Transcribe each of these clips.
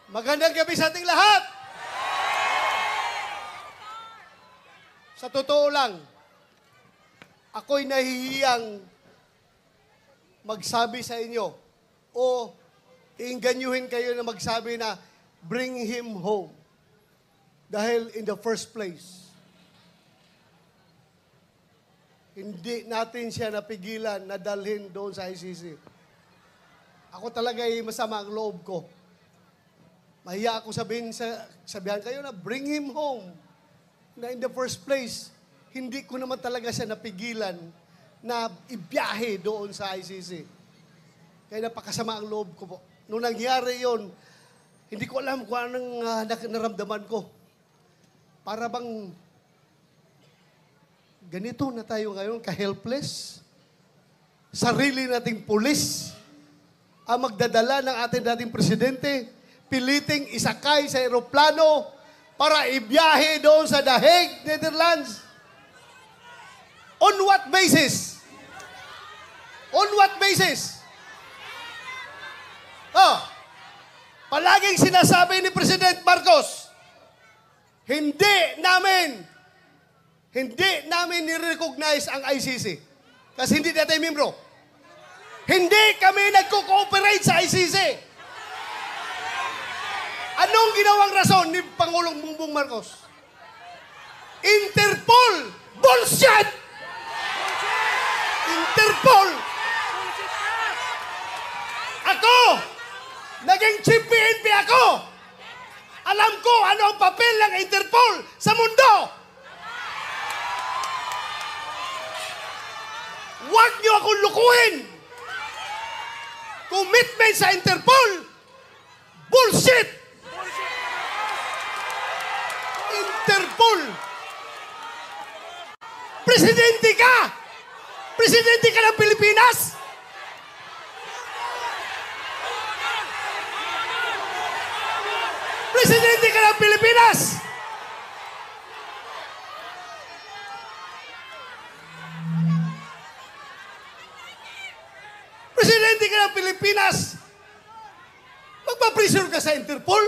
Magandang gabi sa ating lahat. Sa totoo lang, ako'y nahihiyang magsabi sa inyo o iinganyuhin kayo na magsabi na bring him home. Dahil in the first place, hindi natin siya napigilan na dalhin doon sa ICC. Ako talaga ay masama ang loob ko. Mahiya ako sabihan kayo na bring him home. Na in the first place, hindi ko naman talaga siya napigilan na ibiyahe doon sa ICC. Kaya napakasama ang loob ko po. Nung nangyari yon, hindi ko alam kung anong naramdaman ko. Para bang ganito na tayo ngayon, ka-helpless. Sarili nating pulis ang magdadala ng ating dating presidente, piliting isakay sa eroplano para ibiyahe doon sa The Hague, Netherlands. On what basis? On what basis? Palaging sinasabi ni President Marcos, hindi namin ni-recognize ang ICC. Kasi hindi natin membro. Hindi kami nagko-cooperate sa ICC. Anong ginawang rason ni Pangulong Bongbong Marcos? Interpol! Bullshit! Interpol! Ako! Naging chief PNP ako! Alam ko ano ang papel ng Interpol sa mundo! Huwag niyo akong lukuhin! Commitment sa Interpol! Bullshit! Interpol! Presidente ka! Presidente ka ng Pilipinas! Presidente ka ng Pilipinas! Presidente ka ng Pilipinas! Magpa-pressure ka sa Interpol?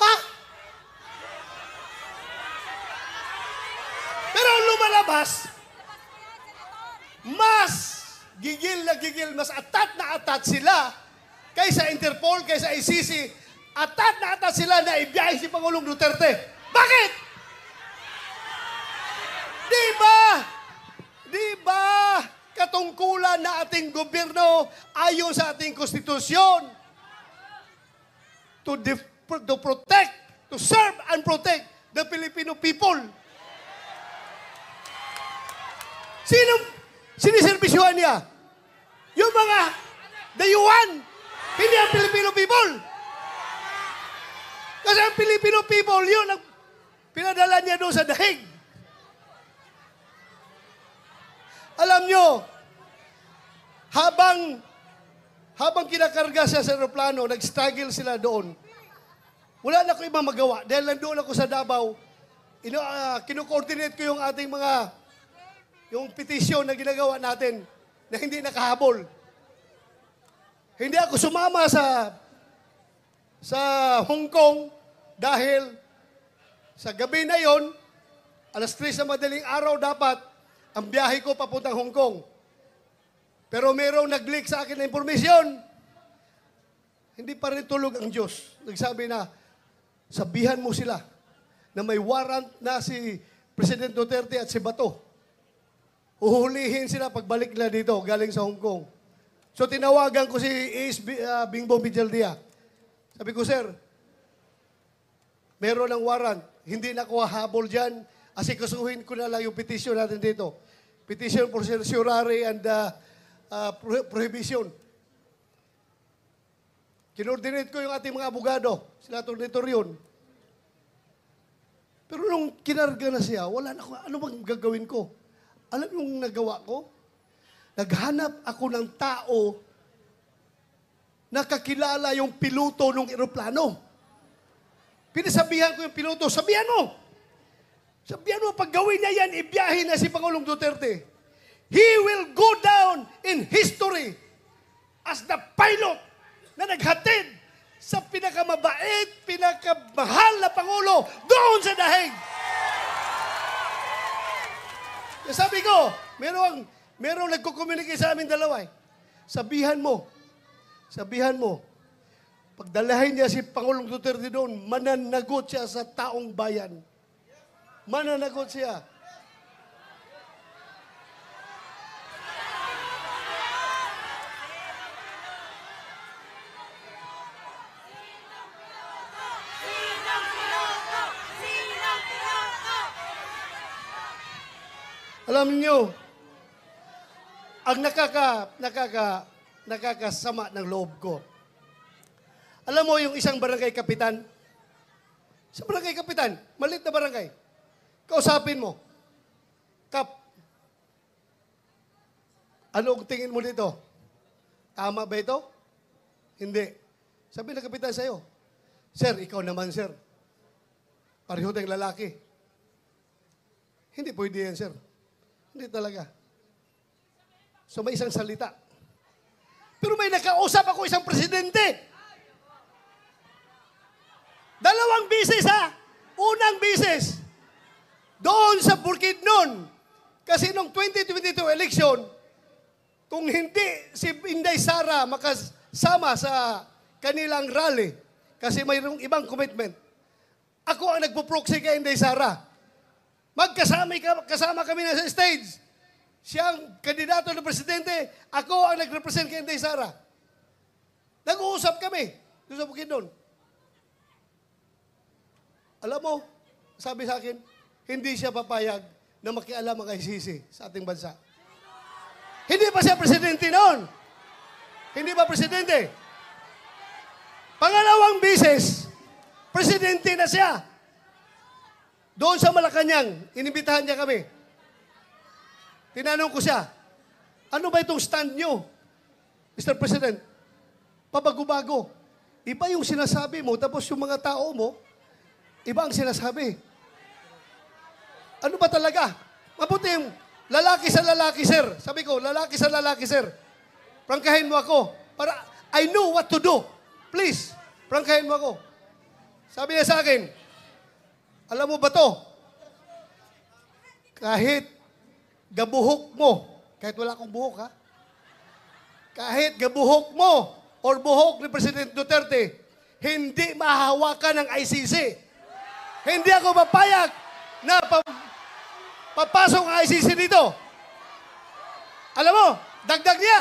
Ha? Pero ang lumalabas, mas gigil na gigil, mas atat na atat sila kaysa Interpol, kaysa ICC. Atat na atat sila na ibiyahe si Pangulong Duterte. Bakit? Di ba katungkulan na ating gobyerno ayon sa ating konstitusyon to protect, to serve and protect the Filipino people? Siniservisyohan niya? Yung mga dayuhan, hindi ang Filipino people. Kasi ang Filipino people, yun ang pinadala niya doon sa The Hague. Alam nyo, habang kinakarga siya sa aeroplano, nag-struggle sila doon. Wala na ko ibang magawa. Dahil nandoon ako sa Davao, kino-coordinate ko yung ating yung petisyon na ginagawa natin na hindi nakahabol. Hindi ako sumama sa Hong Kong dahil sa gabi na yon, alas 3 na madaling araw dapat ang biyahe ko papuntang Hong Kong. Pero mayroong nag-leak sa akin na impormasyon. Hindi pa rin tulog ang Diyos. Nagsabi na, sabihan mo sila na may warrant na si President Duterte at si Bato. Uhulihin sila pagbalik nila dito, galing sa Hong Kong. So tinawagan ko si A.S. Bingbong Vizaldia. Sabi ko, sir, meron ng warrant. Hindi na ko hahabol dyan. Asikasuhin ko na lang yung petition natin dito. Petition for certiorari and prohibition. Kinordinate ko yung ating mga abogado. Sila tornitor yun. Pero nung kinarga na siya, wala na ako. Ano bang gagawin ko? Alam yung nagawa ko? Naghanap ako ng tao na kakilala yung piloto ng eroplano. Pinasabihan ko yung piloto, sabihan mo, pag gawin niya yan, ibiyahin na si Pangulong Duterte. He will go down in history as the pilot na naghatid sa pinakamabait, pinakamahal na Pangulo doon sa daig. Kaya sabi ko, merong nagko-communicate sa amin dalawa eh. Sabihan mo, pagdalahin niya si Pangulong Duterte doon, mananagot siya sa taong bayan. Mananagot siya. Alam niyo, ang nakakasama ng loob ko. Alam mo yung isang barangay kapitan? Sa barangay kapitan, maliit na barangay. Kausapin mo. Kap, ano ang tingin mo dito? Tama ba ito? Hindi. Sabi ng kapitan sa'yo, Sir, ikaw naman, sir. Pareho tayong lalaki. Hindi pwede yan, sir. Hindi talaga. So may isang salita. Pero may nakausap ako isang presidente. 2 bisis ha. Unang bisis. Doon sa Bukidnon. Kasi nung 2022 election, kung hindi si Inday Sara makasama sa kanilang rally, kasi mayroong ibang commitment, ako ang nagpo-proxy kay Inday Sara. Kasama kami na sa stage. Siyang kandidato ng presidente, ako ang nag-represent kay Inday Sara. Nag-uusap kami doon sa Bukidnon. Alam mo, sabi sa akin, hindi siya papayag na makialam ang ICC sa ating bansa. Hindi pa siya presidente noon. Hindi pa presidente. Pangalawang bisis, presidente na siya. Doon sa Malacanang, inibitahan niya kami. Tinanong ko siya, ano ba itong stand niyo, Mr. President? Pabago-bago. Iba yung sinasabi mo, tapos yung mga tao mo, iba ang sinasabi. Ano ba talaga? Mabuti yung lalaki sa lalaki, sir. Sabi ko, lalaki sa lalaki, sir. Prangkahin mo ako. Para I know what to do. Please, prangkahin mo ako. Sabi niya sa akin, alam mo ba to? Kahit gabuhok mo, kahit wala akong buhok ha, kahit gabuhok mo or buhok ni President Duterte, hindi mahahawakan ng ICC. Hindi ako papayag na papasok ang ICC dito. Alam mo, dagdag niya.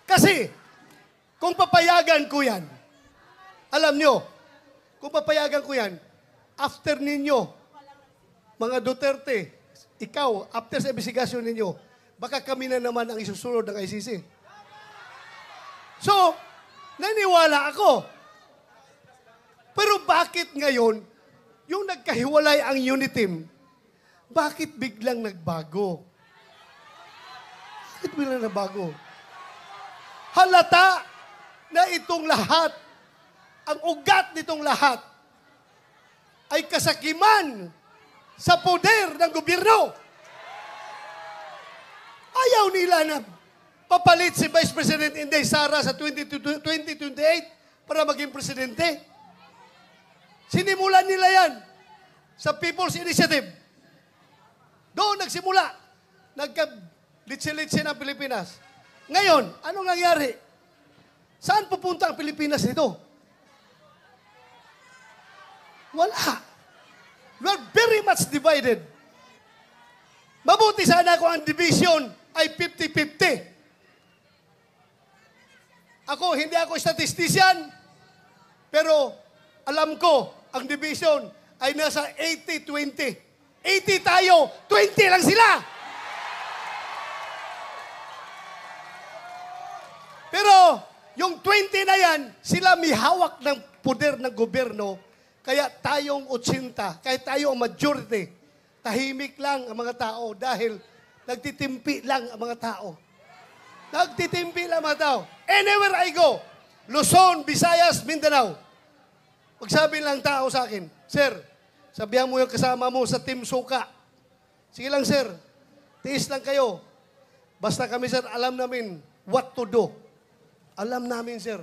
Kasi, kung papayagan ko yan, alam nyo, kung papayagan ko yan, after ninyo, mga Duterte, ikaw, after sa investigasyon ninyo, baka kami na naman ang isusunod ng ICC. So, naniwala ako. Pero bakit ngayon, yung nagkahiwalay ang unit team, bakit biglang nagbago? Bakit biglang nagbago? Halata na itong lahat, ang ugat nitong lahat, ay kasakiman sa poder ng gobyerno. Ayaw nila na papalit si Vice President Inday Sara sa 2028 para maging presidente. Sinimulan nila yan sa People's Initiative. Doon nagsimula. Nagka-litsi-litsi ng Pilipinas. Ngayon, anong nangyari? Saan pupunta ang Pilipinas nito? Wala. We are very much divided. Mabuti sana kung ang division ay 50-50. Hindi ako statistician, pero alam ko, ang division ay nasa 80-20. 80 tayo, 20 lang sila. Pero yung 20 na yan, sila may hawak ng poder ng gobyerno. Kaya tayong 80, kahit tayo ang majority, tahimik lang ang mga tao dahil nagtitimpi lang ang mga tao. Nagtitimpi lang ang mga tao. Anywhere I go, Luzon, Visayas, Mindanao, magsabi lang tao sa akin, Sir, sabihan mo yung kasama mo sa Team Suka. Sige lang, sir. Tiis lang kayo. Basta kami, sir, alam namin what to do. Alam namin, sir.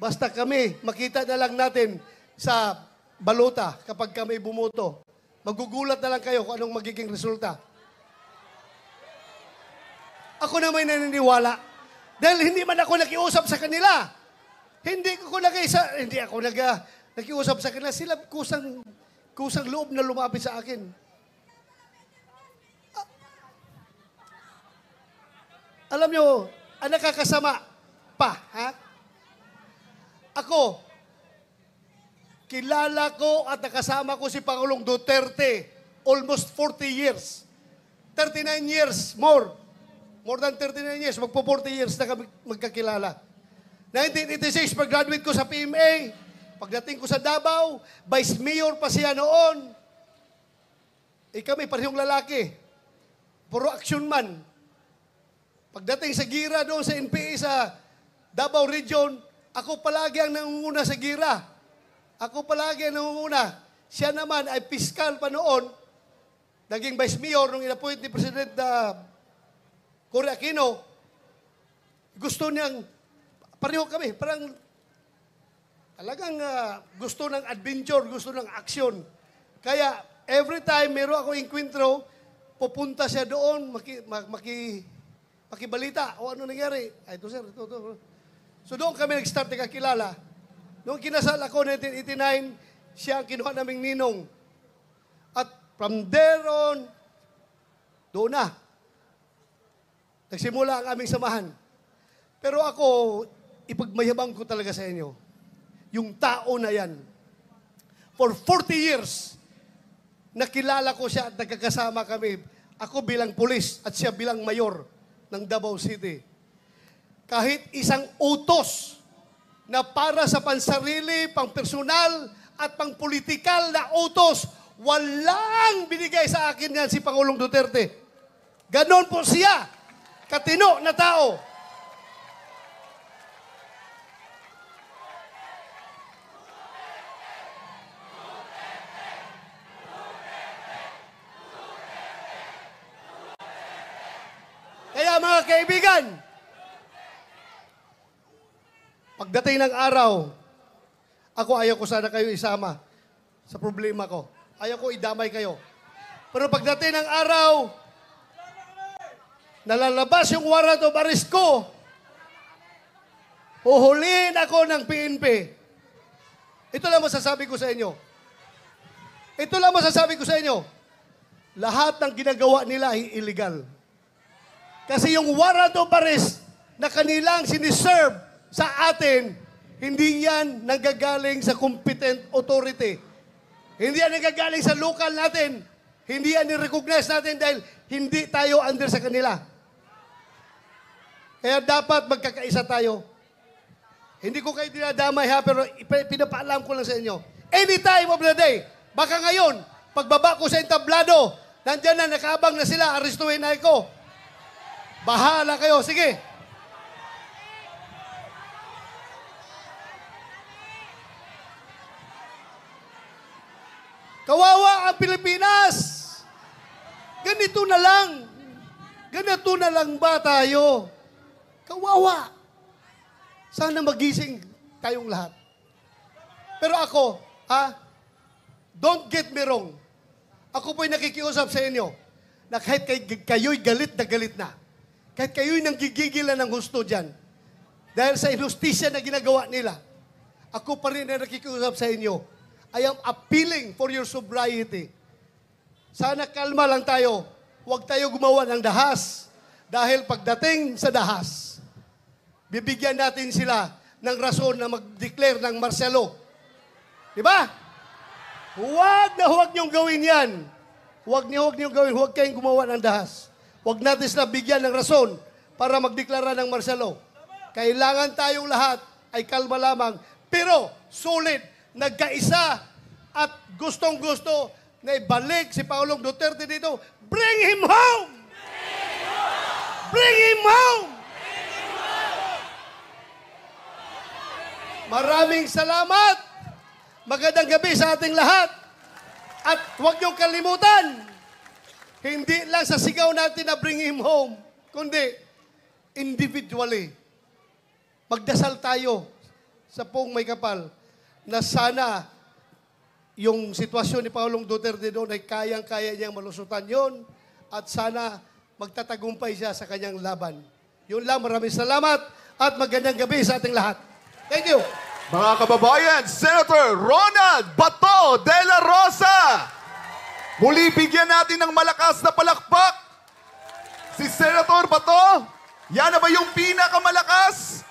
Basta kami, makita na lang natin sa balota kapag kami bumoto. Magugulat na lang kayo kung anong magiging resulta. Ako na may naniniwala. Dahil hindi man ako nakiusap sa kanila. Hindi ako nakiusap sa kanila. Sila kusang loob na lumapit sa akin. Alam nyo, ang nakakasama pa, ha? Ako, kilala ko at nakasama ko si Pangulong Duterte almost 40 years. 39 years, more than 39 years, magpo 40 years na kami magkakilala. 1986, pag-graduate ko sa PMA, pagdating ko sa Davao, Vice Mayor pa siya noon. Kami, parehong lalaki. Puro action man. Pagdating sa gira doon sa NPA sa Davao Region, ako palagi ang nangunguna sa gira. Ako palagi ang nangunguna. Siya naman ay piskal pa noon. Naging Vice Mayor nung inappoint ni President Cory Aquino. Gusto niyang, pareho kami, parang talagang gusto ng adventure, gusto ng action. Kaya every time meron ako inkwentro, pupunta siya doon, makibalita o ano nangyari. Ay, ito sir, ito. So doon kami nag-start kakilala. Noong kinasal ako 1989, siya ang kinuha naming ninong. At from there on, doon na. Nagsimula ang aming samahan. Pero ako, ipagmayabang ko talaga sa inyo. Yung tao na yan. For 40 years, nakilala ko siya at nagkakasama kami. Ako bilang pulis at siya bilang mayor ng Davao City. Kahit isang utos na para sa pansarili, pang-personal at pang-politikal na utos, walang binigay sa akin yan si Pangulong Duterte. Ganon po siya. Katino na tao. Kaya mga kaibigan, pagdating ng araw, ako ayaw ko sana kayo isama sa problema ko. Ayaw ko idamay kayo. Pero pagdating ng araw, nalalabas yung warrant of arrest ko, huhulihin ako ng PNP. Ito lang masasabi ko sa inyo. Lahat ng ginagawa nila ay illegal. Kasi yung warrant of arrest na kanilang siniserve sa atin, hindi yan nanggagaling sa competent authority. Hindi yan nanggagaling sa local natin. Hindi yan ni-recognize natin dahil hindi tayo under sa kanila. Kaya dapat magkakaisa tayo. Hindi ko kayo dinadamay ha, pero pinapaalam ko lang sa inyo. Any time of the day, baka ngayon, pagbaba ko sa entablado, nandyan na, nakaabang na sila, arestuhin na ako. Bahala kayo, sige. Kawawa ang Pilipinas. Ganito na lang ba tayo? Kawawa. Sana magising tayong lahat. Pero ako, don't get me wrong. Ako po'y nakikiusap sa inyo na kahit kayo'y galit na. Kahit kayo'y nanggigigilan ng gusto dyan. Dahil sa inustisya na ginagawa nila, ako pa rin na nakikiusap sa inyo. I am appealing for your sobriety. Sana kalma lang tayo. Huwag tayo gumawa ng dahas. Dahil pagdating sa dahas, bibigyan natin sila ng rason na mag-declare ng martial law. Diba? Huwag niyong gawin yan. Huwag niyong gawin. Huwag kayong gumawa ng dahas. Huwag natin sila bigyan ng rason para magdeklara ng martial law. Kailangan tayong lahat ay kalma lamang. Pero, sulit, nagkaisa at gustong-gusto na ibalik si Pangulong Duterte dito. Bring him home! Bring him home! Maraming salamat. Magandang gabi sa ating lahat. At huwag niyong kalimutan, hindi lang sa sigaw natin na bring him home, kundi individually. Magdasal tayo sa Pong May Kapal na sana yung sitwasyon ni Pangulong Duterte doon ay kayang-kaya niyang malusutan yon at sana magtatagumpay siya sa kanyang laban. Yun lang, maraming salamat at magandang gabi sa ating lahat. Thank you. Mga kababayan, Senator Ronald Bato de la Rosa. Muli bigyan natin ng malakas na palakpak si Senator Bato. Yan na ba yung pinakamalakas?